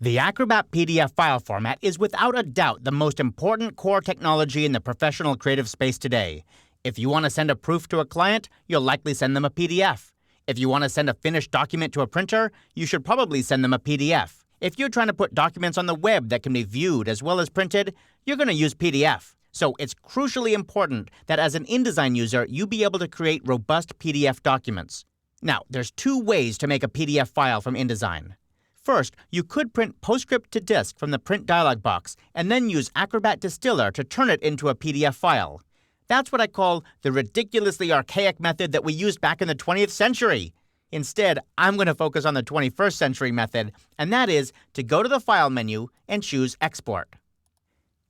The Acrobat PDF file format is without a doubt the most important core technology in the professional creative space today. If you want to send a proof to a client, you'll likely send them a PDF. If you want to send a finished document to a printer, you should probably send them a PDF. If you're trying to put documents on the web that can be viewed as well as printed, you're going to use PDF. So it's crucially important that as an InDesign user, you be able to create robust PDF documents. Now, there's two ways to make a PDF file from InDesign. First, you could print PostScript to disk from the Print dialog box and then use Acrobat Distiller to turn it into a PDF file. That's what I call the ridiculously archaic method that we used back in the 20th century. Instead, I'm going to focus on the 21st century method, and that is to go to the File menu and choose Export.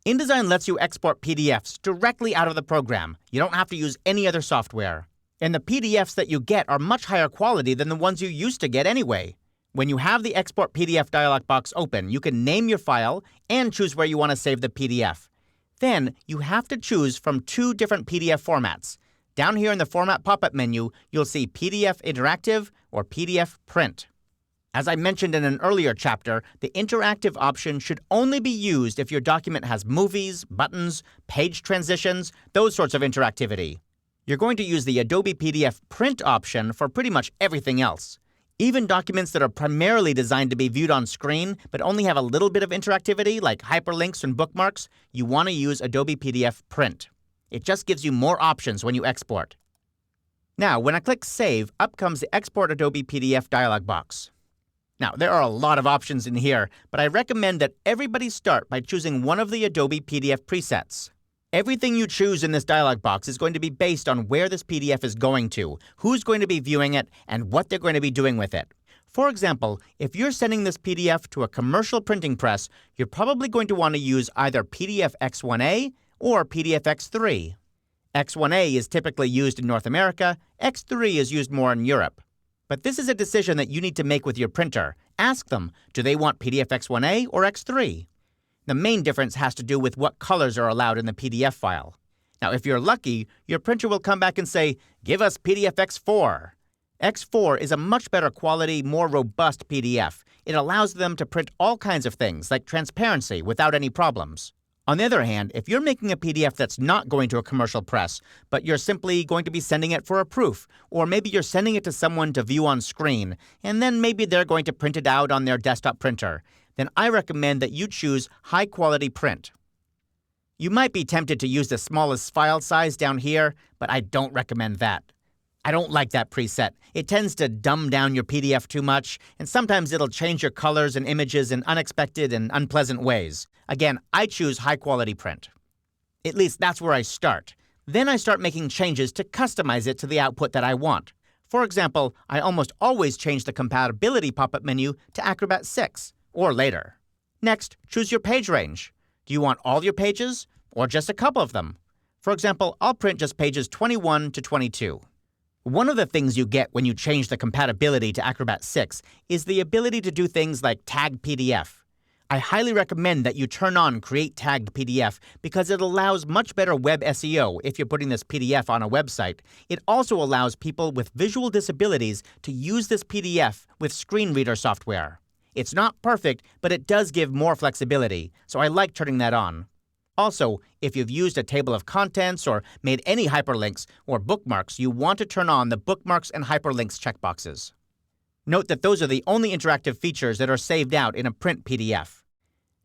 InDesign lets you export PDFs directly out of the program. You don't have to use any other software. And the PDFs that you get are much higher quality than the ones you used to get anyway. When you have the Export PDF dialog box open, you can name your file and choose where you want to save the PDF. Then, you have to choose from two different PDF formats. Down here in the Format pop-up menu, you'll see PDF Interactive or PDF Print. As I mentioned in an earlier chapter, the interactive option should only be used if your document has movies, buttons, page transitions, those sorts of interactivity. You're going to use the Adobe PDF Print option for pretty much everything else. Even documents that are primarily designed to be viewed on screen but only have a little bit of interactivity, like hyperlinks and bookmarks, you want to use Adobe PDF Print. It just gives you more options when you export. Now, when I click Save, up comes the Export Adobe PDF dialog box. Now, there are a lot of options in here, but I recommend that everybody start by choosing one of the Adobe PDF presets. Everything you choose in this dialog box is going to be based on where this PDF is going to, who's going to be viewing it, and what they're going to be doing with it. For example, if you're sending this PDF to a commercial printing press, you're probably going to want to use either PDF X1A or PDF X3. X1A is typically used in North America, X3 is used more in Europe. But this is a decision that you need to make with your printer. Ask them, do they want PDF X1A or X3? The main difference has to do with what colors are allowed in the PDF file. Now, if you're lucky, your printer will come back and say, give us PDF X4. X4 is a much better quality, more robust PDF. It allows them to print all kinds of things, like transparency, without any problems. On the other hand, if you're making a PDF that's not going to a commercial press, but you're simply going to be sending it for a proof, or maybe you're sending it to someone to view on screen, and then maybe they're going to print it out on their desktop printer, then I recommend that you choose high-quality print. You might be tempted to use the smallest file size down here, but I don't recommend that. I don't like that preset. It tends to dumb down your PDF too much, and sometimes it'll change your colors and images in unexpected and unpleasant ways. Again, I choose high-quality print. At least that's where I start. Then I start making changes to customize it to the output that I want. For example, I almost always change the compatibility pop-up menu to Acrobat 6. Or later. Next, choose your page range. Do you want all your pages, or just a couple of them? For example, I'll print just pages 21 to 22. One of the things you get when you change the compatibility to Acrobat 6 is the ability to do things like tag PDF. I highly recommend that you turn on Create Tagged PDF because it allows much better web SEO if you're putting this PDF on a website. It also allows people with visual disabilities to use this PDF with screen reader software. It's not perfect, but it does give more flexibility, so I like turning that on. Also, if you've used a table of contents or made any hyperlinks or bookmarks, you want to turn on the bookmarks and hyperlinks checkboxes. Note that those are the only interactive features that are saved out in a print PDF.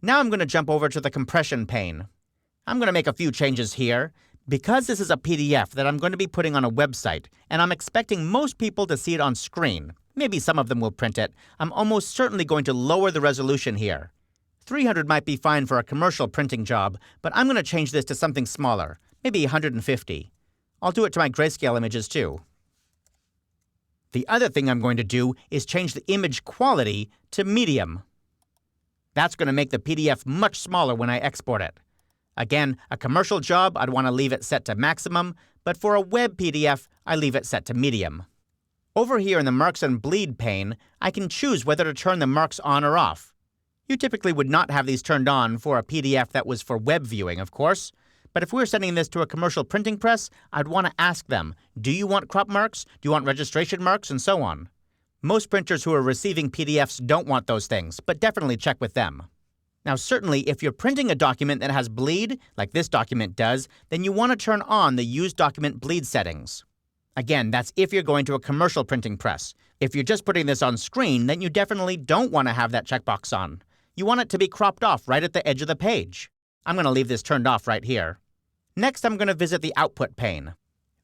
Now I'm going to jump over to the compression pane. I'm going to make a few changes here. Because this is a PDF that I'm going to be putting on a website, and I'm expecting most people to see it on screen, maybe some of them will print it, I'm almost certainly going to lower the resolution here. 300 might be fine for a commercial printing job, but I'm going to change this to something smaller, maybe 150. I'll do it to my grayscale images too. The other thing I'm going to do is change the image quality to medium. That's going to make the PDF much smaller when I export it. Again, a commercial job, I'd want to leave it set to maximum, but for a web PDF, I leave it set to medium. Over here in the Marks and Bleed pane, I can choose whether to turn the marks on or off. You typically would not have these turned on for a PDF that was for web viewing, of course. But if we're sending this to a commercial printing press, I'd want to ask them, do you want crop marks? Do you want registration marks? And so on. Most printers who are receiving PDFs don't want those things, but definitely check with them. Now, certainly, if you're printing a document that has bleed, like this document does, then you want to turn on the Use Document Bleed settings. Again, that's if you're going to a commercial printing press. If you're just putting this on screen, then you definitely don't want to have that checkbox on. You want it to be cropped off right at the edge of the page. I'm going to leave this turned off right here. Next, I'm going to visit the Output pane.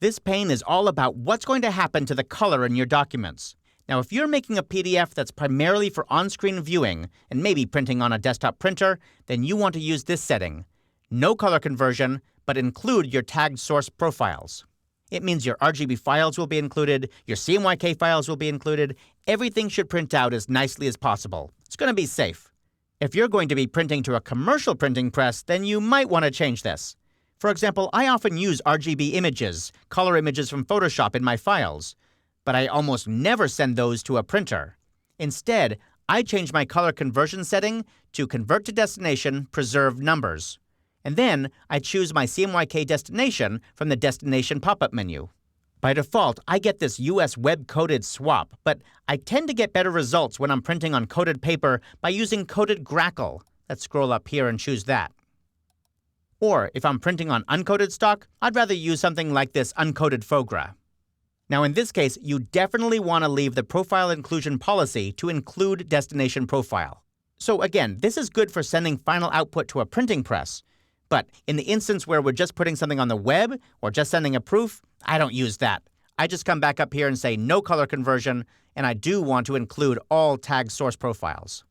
This pane is all about what's going to happen to the color in your documents. Now, if you're making a PDF that's primarily for on-screen viewing and maybe printing on a desktop printer, then you want to use this setting. No color conversion, but include your tagged source profiles. It means your RGB files will be included, your CMYK files will be included. Everything should print out as nicely as possible. It's going to be safe. If you're going to be printing to a commercial printing press, then you might want to change this. For example, I often use RGB images, color images from Photoshop in my files, but I almost never send those to a printer. Instead, I change my color conversion setting to Convert to Destination, Preserve Numbers. And then I choose my CMYK destination from the Destination pop-up menu. By default, I get this US web-coded swap, but I tend to get better results when I'm printing on coated paper by using coated Grackle. Let's scroll up here and choose that. Or if I'm printing on uncoated stock, I'd rather use something like this uncoated foie gras. Now in this case, you definitely want to leave the profile inclusion policy to include destination profile. So again, this is good for sending final output to a printing press. But in the instance where we're just putting something on the web or just sending a proof, I don't use that. I just come back up here and say no color conversion, and I do want to include all tagged source profiles.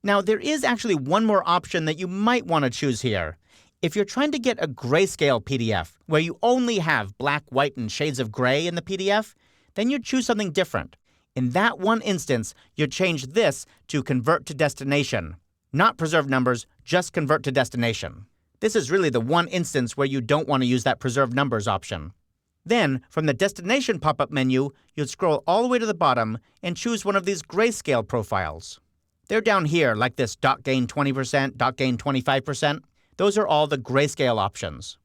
Now, there is actually one more option that you might want to choose here. If you're trying to get a grayscale PDF where you only have black, white, and shades of gray in the PDF, then you'd choose something different. In that one instance, you'd change this to Convert to Destination. Not Preserve Numbers, just Convert to Destination. This is really the one instance where you don't want to use that Preserve Numbers option. Then, from the Destination pop-up menu, you'd scroll all the way to the bottom and choose one of these grayscale profiles. They're down here, like this dot gain 20%, dot gain 25%. Those are all the grayscale options.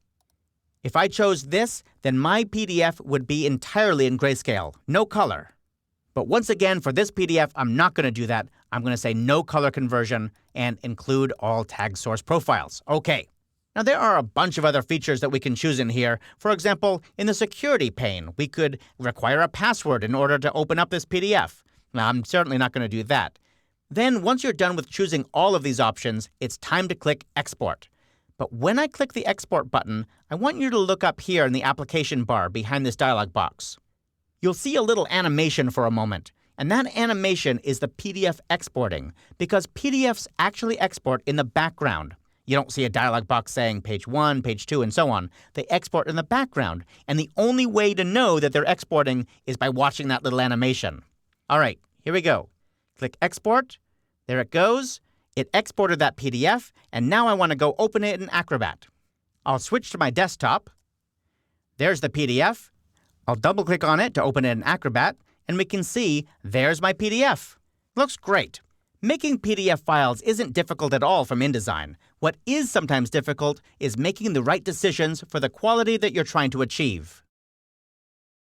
If I chose this, then my PDF would be entirely in grayscale, no color. But once again, for this PDF, I'm not going to do that. I'm going to say no color conversion and include all tag source profiles. Okay. Now, there are a bunch of other features that we can choose in here. For example, in the security pane, we could require a password in order to open up this PDF. Now, I'm certainly not going to do that. Then, once you're done with choosing all of these options, it's time to click Export. But when I click the Export button, I want you to look up here in the application bar behind this dialog box. You'll see a little animation for a moment, and that animation is the PDF exporting, because PDFs actually export in the background. You don't see a dialog box saying page 1, page 2, and so on. They export in the background, and the only way to know that they're exporting is by watching that little animation. All right, here we go. Click Export. There it goes. It exported that PDF, and now I want to go open it in Acrobat. I'll switch to my desktop. There's the PDF. I'll double-click on it to open it in Acrobat, and we can see there's my PDF. Looks great. Making PDF files isn't difficult at all from InDesign. What is sometimes difficult is making the right decisions for the quality that you're trying to achieve.